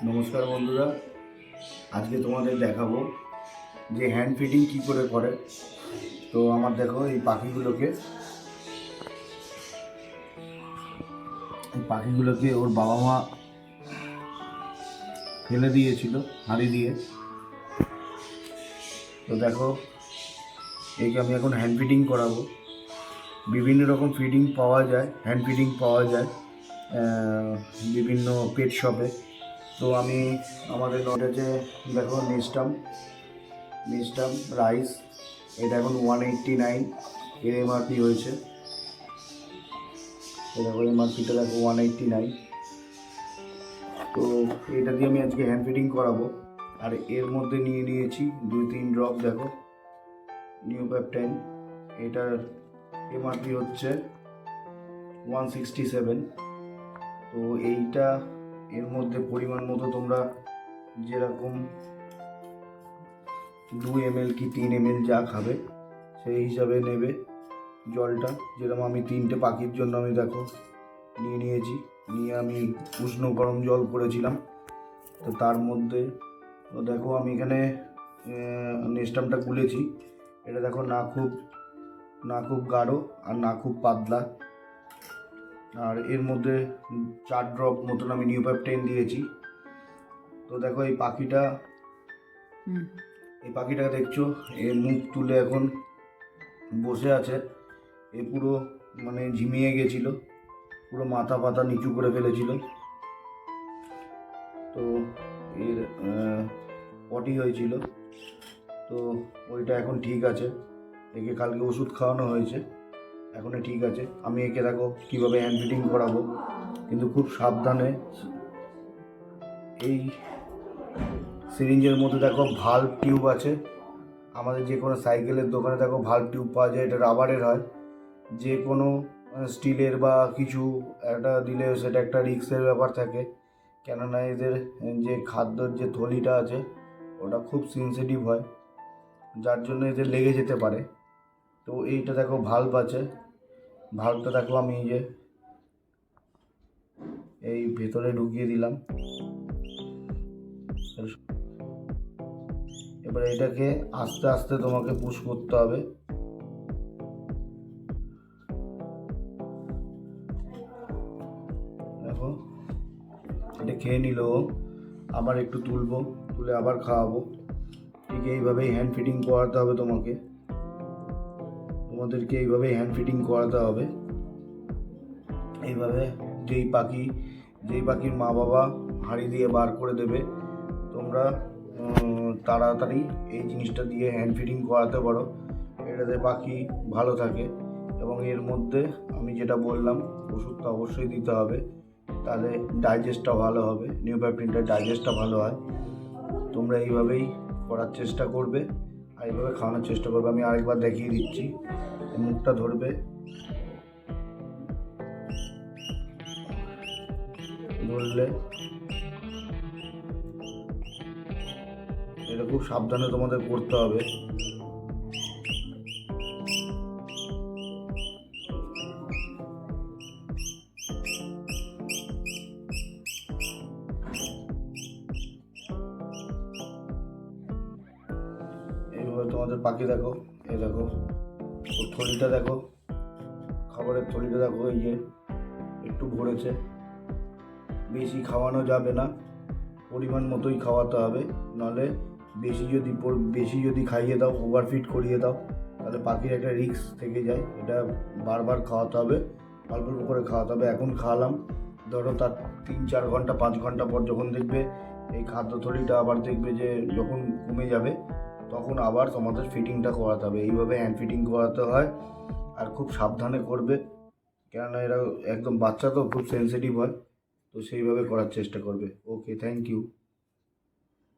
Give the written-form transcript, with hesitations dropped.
নমস্কার বন্ধুরা, আজকে তোমাদের দেখাবো যে হ্যান্ড ফিডিং কী করে করে। তো আমার দেখো এই পাখিগুলোকে ওর বাবা মা ফেলে দিয়েছিল হাঁড়ি দিয়ে। তো দেখো একে আমি এখন হ্যান্ড ফিডিং করাবো। বিভিন্ন রকম ফিডিং পাওয়া যায়, হ্যান্ড ফিডিং পাওয়া যায় বিভিন্ন পেট শপে। তো আমি আমাদের নলেজে দেখো নেস্টাম রাইস, এটা এখন 189 এর এমআরপি হয়েছে। দেখো এমআরপিটা দেখো 189। তো এটা দিয়ে আমি আজকে হ্যান্ড ফিডিং করাবো। আর এর মধ্যে নিয়ে নিয়েছি 2-3 ড্রপ দেখো নিউপ্যাপটাইন, এটার এমআরপি হচ্ছে 167। তো এইটা এর মধ্যে পরিমাণ মতো তোমরা যেরকম 2 ml কি 3 ml যা খাবে সেই হিসাবে নেবে জলটা। যেরকম আমি 3টে পাখির জন্য আমি দেখো নিয়ে আমি উষ্ণ গরম জল করেছিলাম। তো তার মধ্যে দেখো আমি এখানে নেস্টামটা গুলেছি। এটা দেখো না খুব গাঢ় আর না খুব পাতলা। আর এর মধ্যে 4 ড্রপ মতন আমি নিউপ্যাপটাইন দিয়েছি। তো দেখো এই পাখিটা দেখছো, এর মুখ তুলে এখন বসে আছে। এ পুরো মানে ঝিমিয়ে গেছিল, পুরো মাথা পাতা নিচু করে ফেলেছিল। তো এর পটি হয়েছিল, তো ওইটা এখন ঠিক আছে। একে কালকে ওষুধ খাওয়ানো হয়েছে, এখন ঠিক আছে। আমি একে দেখো কীভাবে হ্যান্ড ফিডিং করাবো, কিন্তু খুব সাবধানে। এই সিরিঞ্জের মধ্যে দেখো ভাল্ব টিউব আছে। আমাদের যে কোনো সাইকেলের দোকানে দেখো ভাল্ব টিউব পাওয়া যায়, এটা রাবারের হয়। যে কোনো স্টিলের বা কিছু একটা দিলে সেটা একটা রিস্কের ব্যাপার থাকে, কেননা এদের যে খাদ্যর যে থলিটা আছে ওটা খুব সেন্সিটিভ হয়, যার জন্য এদের লেগে যেতে পারে। তো এইটা দেখো ভাল্ব আছে, ভাল্বটা দেখো আমি এই ভেতরে ঢুকিয়ে দিলাম। এবার এটাকে আস্তে আস্তে তোমাকে পুশ করতে হবে। দেখো এটা খেয়ে নিল, আবার একটু তুলে আবার খাওয়াবো। ঠিক এইভাবেই হ্যান্ড ফিডিং করাতে হবে তোমাদেরকে এইভাবেই হ্যান্ড ফিডিং করাতে হবে। এইভাবে যেই পাখির মা বাবা হাঁড়ি দিয়ে বার করে দেবে, তোমরা তাড়াতাড়ি এই জিনিসটা দিয়ে হ্যান্ড ফিডিং করাতে পারো। এটাতে পাখি ভালো থাকে। এবং এর মধ্যে আমি যেটা বললাম, ওষুধটা অবশ্যই দিতে হবে, তাহলে ডাইজেস্টটা ভালো হবে, নিউপ্যাপটাইনটা ডাইজেস্টটা ভালো হয়। তোমরা এইভাবেই করার চেষ্টা করবে আর এইভাবে খাওয়ানোর চেষ্টা করবে। আমি আরেকবার দেখিয়ে দিচ্ছি, মুখটা ধরবে, ধরলে এটা খুব সাবধানে তোমাদের করতে হবে। এইভাবে তোমাদের পাখি দেখো, এই দেখো ওর থলিটা দেখো, খাবারের থলিটা দেখো, এই যে একটু ভরেছে। বেশি খাওয়ানো যাবে না, পরিমাণ মতোই খাওয়াতে হবে, নাহলে বেশি যদি খাইয়ে দাও, ওভারফিড করিয়ে দাও, তাহলে পাখির একটা রিস্ক থেকে যায়। এটা বারবার খাওয়াতে হবে, অল্প অল্প করে খাওয়াতে হবে। এখন খাওয়ালাম, ধরো তার 3-4 ঘন্টা 5 ঘন্টা পর যখন দেখবে এই খাদ্য থলিটা আবার দেখবে যে যখন কমে যাবে, তখন আবার তোমাদের ফিটিংটা করাতে হবে। এইভাবে হ্যান্ড ফিটিং করাতে হয়, আর খুব সাবধানে করবে, কেননা এরা একদম বাচ্চা তো খুব সেন্সিটিভ হয়। তো সেইভাবে করার চেষ্টা করবে। ওকে, থ্যাংক ইউ।